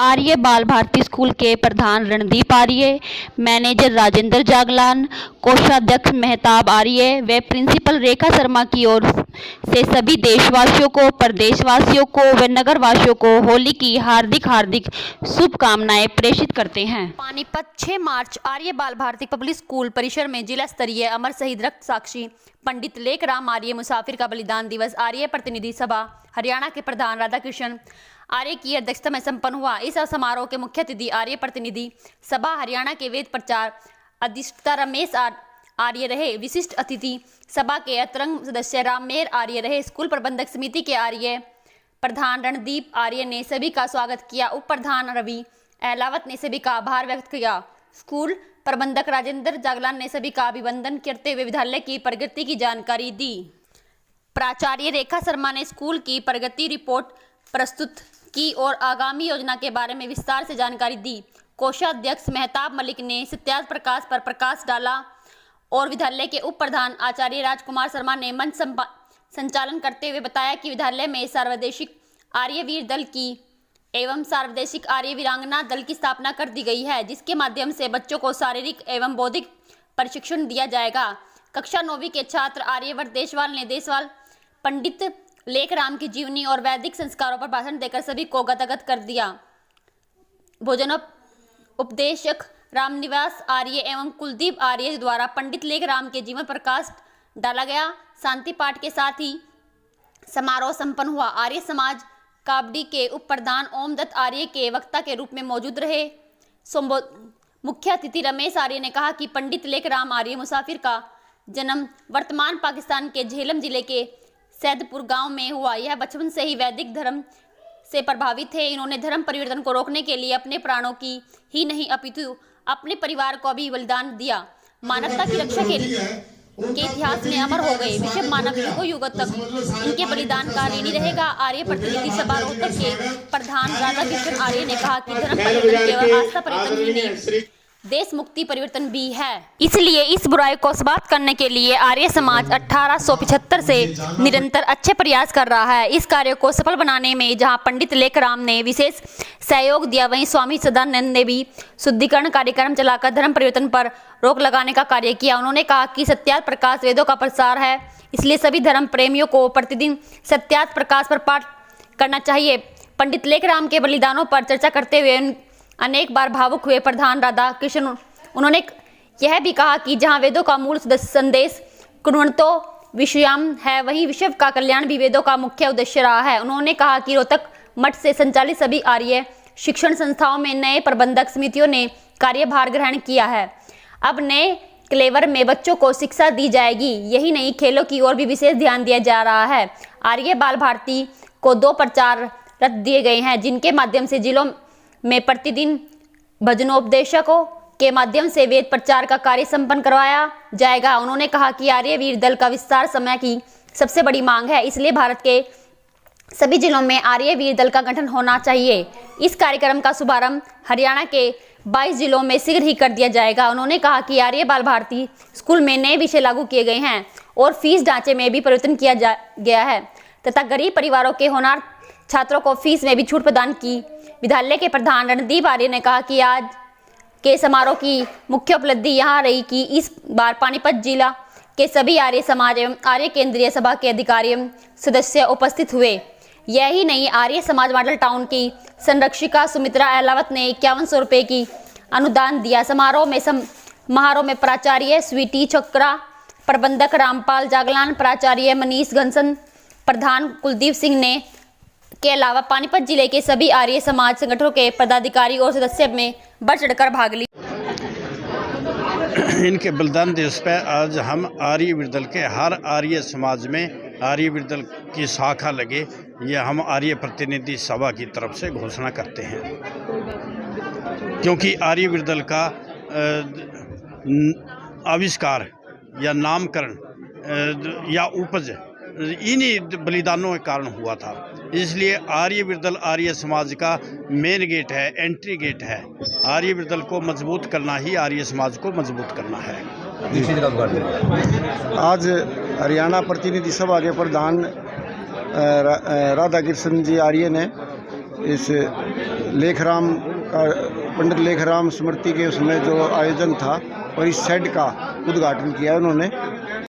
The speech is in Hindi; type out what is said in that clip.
आर्य बाल भारती स्कूल के प्रधान रणदीप आर्य, मैनेजर राजेंद्र जागलान, कोषाध्यक्ष मेहताब आर्य व प्रिंसिपल रेखा शर्मा की ओर से सभी देशवासियों को, प्रदेशवासियों को व नगरवासियों को होली की हार्दिक हार्दिक शुभकामनाएं प्रेषित करते हैं। पानीपत 6 मार्च आर्य बाल भारती पब्लिक स्कूल परिसर में जिला स्तरीय अमर शहीद रक्त साक्षी पंडित लेखराम आर्य मुसाफिर का बलिदान दिवस आर्य प्रतिनिधि सभा हरियाणा के प्रधान राधाकृष्ण आर्य की अध्यक्षता में संपन्न हुआ। इस समारोह के मुख्य अतिथि आर्य प्रतिनिधि सभा हरियाणा के वेद प्रचार अधिष्ठाता रमेश आर्य रहे। विशिष्ट अतिथि सभा के अंतरंग सदस्य राममेर आर्य रहे। स्कूल प्रबंधक समिति के आर्य प्रधान रणदीप आर्य ने सभी का स्वागत किया। उप प्रधान रवि अहलावत ने सभी का आभार व्यक्त किया। स्कूल प्रबंधक राजेंद्र जागलान ने सभी का अभिनंदन करते हुए विद्यालय की प्रगति की जानकारी दी। प्राचार्य रेखा शर्मा ने स्कूल की प्रगति रिपोर्ट प्रस्तुत की और आगामी योजना के बारे में विस्तार से जानकारी दी। कोषाध्यक्ष मेहताब मलिक ने सत्यार्थ प्रकाश पर प्रकाश डाला और विद्यालय के उप प्रधान आचार्य राजकुमार शर्मा ने मंच संचालन करते हुए बताया कि विद्यालय में सार्वदेशिक आर्यवीर दल की एवं सार्वदेशिक आर्य वीरांगना दल की स्थापना कर दी गई है, जिसके माध्यम से बच्चों को शारीरिक एवं बौद्धिक प्रशिक्षण दिया जाएगा। कक्षा 9वीं के छात्र आर्यवर्त देशवाल ने देशवाल पंडित लेखराम की जीवनी और वैदिक संस्कारों पर भाषण देकर सभी को गदगद कर दिया। भोजन उपदेशक रामनिवास आर्य एवं कुलदीप आर्य द्वारा पंडित लेखराम के जीवन पर प्रकाश डाला गया। शांति पाठ के साथ ही समारोह संपन्न हुआ। आर्य समाज काबडी के उप प्रधान ओम दत्त आर्य के वक्ता के रूप में मौजूद रहे। मुख्य अतिथि रमेश आर्य ने कहा कि पंडित लेखराम आर्य मुसाफिर का जन्म वर्तमान पाकिस्तान के झेलम जिले के सैदपुर गांव में हुआ। यह बचपन से ही वैदिक धर्म से प्रभावित थे। इन्होंने धर्म परिवर्तन को रोकने के लिए अपने प्राणों की ही नहीं अपितु अपने परिवार को भी बलिदान दिया। मानवता की रक्षा के इतिहास में अमर हो गए। विश्व मानव युगों युगों तक इनके बलिदान का ऋणी रहेगा। आर्य प्रतिनिधि सभा रोहतक के प्रधान राधाकृष्ण आर्य ने कहा कि धर्म परिवर्तन केवल आस्था परिवर्तन ही नहीं, देश मुक्ति परिवर्तन भी है। इसलिए इस बुराई को समाप्त करने के लिए आर्य समाज 1875 से निरंतर अच्छे प्रयास कर रहा है। इस कार्य को सफल बनाने में जहां पंडित लेखराम ने विशेष सहयोग दिया, वहीं स्वामी सदानंद ने भी शुद्धिकरण कार्यक्रम चलाकर धर्म परिवर्तन पर रोक लगाने का कार्य किया। उन्होंने कहा कि सत्यार्थ प्रकाश वेदों का प्रसार है, इसलिए सभी धर्म प्रेमियों को प्रतिदिन सत्यार्थ प्रकाश पर पाठ करना चाहिए। पंडित लेखराम के बलिदानों पर चर्चा करते हुए अनेक बार भावुक हुए प्रधान राधा कृष्ण। उन्होंने यह भी कहा कि जहां वेदों का मूल संदेश कुर्वन्तो विश्वयाम है, वहीं विश्व का कल्याण भी वेदों का मुख्य उद्देश्य रहा है। उन्होंने कहा कि रोहतक मठ से संचालित सभी आर्य शिक्षण संस्थाओं में नए प्रबंधक समितियों ने कार्यभार ग्रहण किया है। अब नए क्लेवर में बच्चों को शिक्षा दी जाएगी। यही नहीं, खेलों की ओर भी विशेष ध्यान दिया जा रहा है। आर्य बाल भारती को 2 प्रचार रथ दिए गए हैं, जिनके माध्यम से जिलों में प्रतिदिन भजनोपदेशकों के माध्यम से वेद प्रचार का कार्य संपन्न करवाया जाएगा। उन्होंने कहा कि आर्यवीर दल का विस्तार समय की सबसे बड़ी मांग है, इसलिए भारत के सभी जिलों में आर्यवीर दल का गठन होना चाहिए। इस कार्यक्रम का शुभारंभ हरियाणा के 22 जिलों में शीघ्र ही कर दिया जाएगा। उन्होंने कहा कि आर्य बाल भारती स्कूल में नए विषय लागू किए गए हैं और फीस ढांचे में भी परिवर्तन किया गया है तथा गरीब परिवारों के होनहार छात्रों को फीस में भी छूट प्रदान की। विद्यालय के प्रधान रणदीप आर्य ने कहा कि आज के समारोह की मुख्य उपलब्धि यहाँ रही कि इस बार पानीपत जिला के सभी आर्य समाज एवं आर्य केंद्रीय सभा के अधिकारी एवं सदस्य उपस्थित हुए। यही नहीं, आर्य समाज मॉडल टाउन की संरक्षिका सुमित्रा अहलावत ने 5100 रुपये की अनुदान दिया। समारोह में प्राचार्य स्वीटी चक्रा, प्रबंधक रामपाल जागलान, प्राचार्य मनीष घनसन, प्रधान कुलदीप सिंह ने के अलावा पानीपत जिले के सभी आर्य समाज संगठनों के पदाधिकारी और सदस्य में बढ़ चढ़कर भाग ली। इनके बलिदान दिवस पर आज हम आर्यवीर दल के हर आर्य समाज में आर्यवीर दल की शाखा लगे, यह हम आर्य प्रतिनिधि सभा की तरफ से घोषणा करते हैं। क्योंकि आर्यवीर दल का आविष्कार या नामकरण या उपज इन्हीं बलिदानों के कारण हुआ था। इसलिए आर्यवीर दल आर्य समाज का मेन गेट है, एंट्री गेट है। आर्यवीर दल को मजबूत करना ही आर्य समाज को मजबूत करना है। आज हरियाणा प्रतिनिधि सभा के प्रधान राधाकृष्ण जी आर्य ने इस लेखराम का, पंडित लेखराम स्मृति के उसमें जो आयोजन था और इस शेड का उद्घाटन किया उन्होंने।